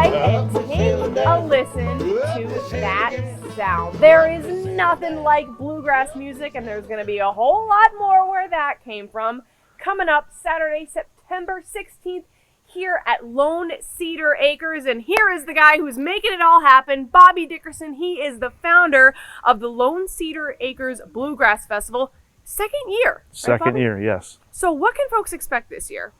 CoastLife and take a listen to that sound. There is nothing like bluegrass music, and there's going to be a whole lot more where that came from. Coming up Saturday, September 16th, here at Lone Cedar Acres. And here is the guy who's making it all happen, Bobby Dickerson. He is the founder of the Lone Cedar Acres Bluegrass Festival. Second year. Second year, yes. So what can folks expect this year?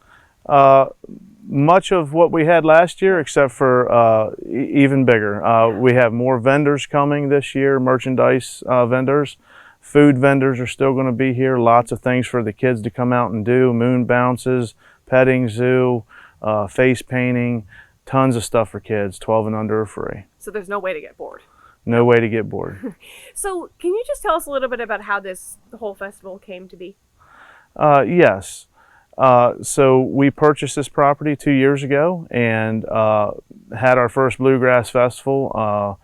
Much of what we had last year, except for even bigger. We have more vendors coming this year, merchandise vendors. Food vendors are still going to be here. Lots of things for the kids to come out and do. Moon bounces, petting zoo, face painting, tons of stuff for kids. 12 and under are free. So there's no way to get bored. No way to get bored. So can you just tell us a little bit about how the whole festival came to be? Yes. So we purchased this property 2 years ago and had our first Bluegrass Festival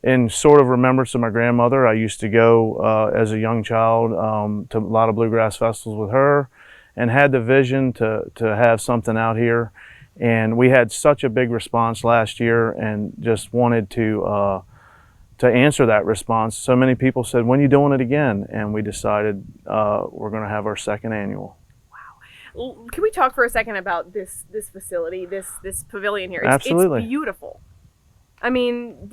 in sort of remembrance of my grandmother. I used to go as a young child to a lot of Bluegrass festivals with her, and had the vision to have something out here. And we had such a big response last year and just wanted to answer that response. So many people said, when are you doing it again? And we decided we're going to have our second annual. Wow. Can we talk for a second about this facility, this pavilion here? Absolutely. It's beautiful. I imagine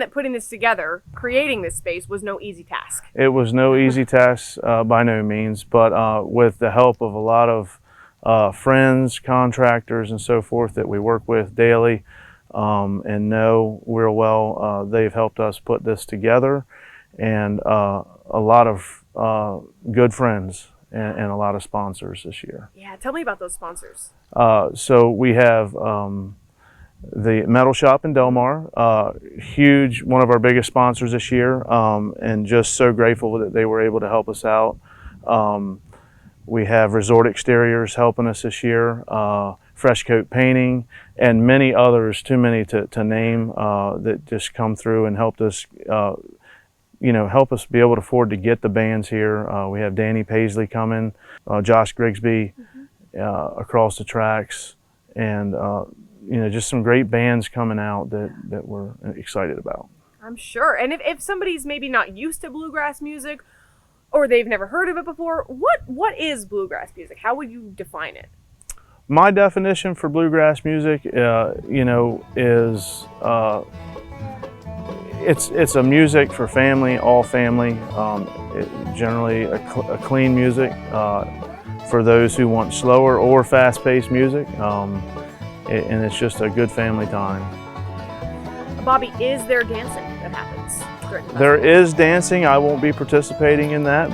that putting this together, creating this space, was no easy task. It was no easy task by no means, but with the help of a lot of friends, contractors, and so forth that we work with daily and know real well, they've helped us put this together, and a lot of good friends and a lot of sponsors this year. Yeah, tell me about those sponsors. So we have the Metal Shop in Del Mar, huge, one of our biggest sponsors this year, and just so grateful that they were able to help us out. We have Resort Exteriors helping us this year, Fresh Coat Painting, and many others, too many to name, that just come through and helped us, help us be able to afford to get the bands here. We have Danny Paisley coming, Josh Grigsby across the tracks, and just some great bands coming out that we're excited about. I'm sure. And if somebody's maybe not used to bluegrass music, or they've never heard of it before, what is bluegrass music? How would you define it? My definition for bluegrass music, is it's a music for family, all family. Generally a clean music for those who want slower or fast-paced music. And it's just a good family time. Bobby, is there dancing that happens during the festival? There is dancing. I won't be participating in that,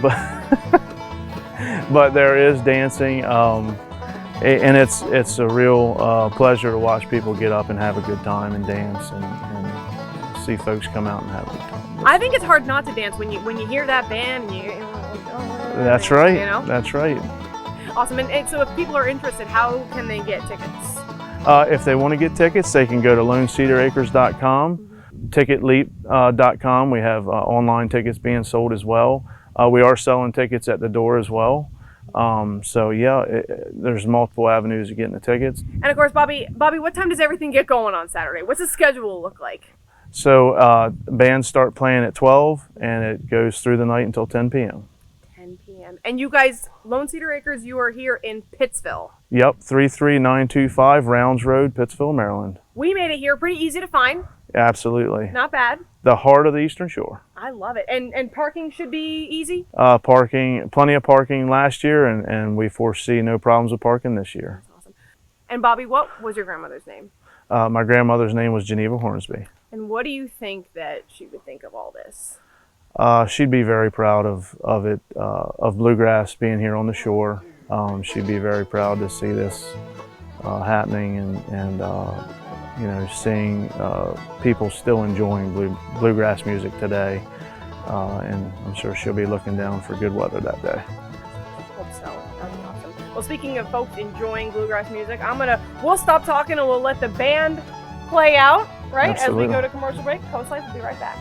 but there is dancing, and it's a real pleasure to watch people get up and have a good time and dance, and see folks come out and have a good time. I think it's hard not to dance when you hear that band. That's right. That's right. Awesome. And so if people are interested, how can they get tickets? If they want to get tickets, they can go to lonecedaracres.com, ticketleap.com. We have online tickets being sold as well. We are selling tickets at the door as well. So yeah, there's multiple avenues of getting the tickets. And of course, Bobby, what time does everything get going on Saturday? What's the schedule look like? So bands start playing at 12, and it goes through the night until 10 p.m. 10 p.m. And you guys, Lone Cedar Acres, you are here in Pittsville. Yep, 33925 Rounds Road, Pittsville, Maryland. We made it here, pretty easy to find. Absolutely. Not bad. The heart of the Eastern Shore. I love it. And parking should be easy? Parking, plenty of parking last year, and we foresee no problems with parking this year. That's awesome. And Bobby, what was your grandmother's name? My grandmother's name was Geneva Hornsby. And what do you think that she would think of all this? She'd be very proud of it, of bluegrass being here on the shore. She'd be very proud to see this happening, and seeing people still enjoying bluegrass music today. And I'm sure she'll be looking down for good weather that day. Hope so. That'd be awesome. Well, speaking of folks enjoying bluegrass music, we'll stop talking and we'll let the band play out, right? Absolutely. As we go to commercial break. CoastLife will be right back.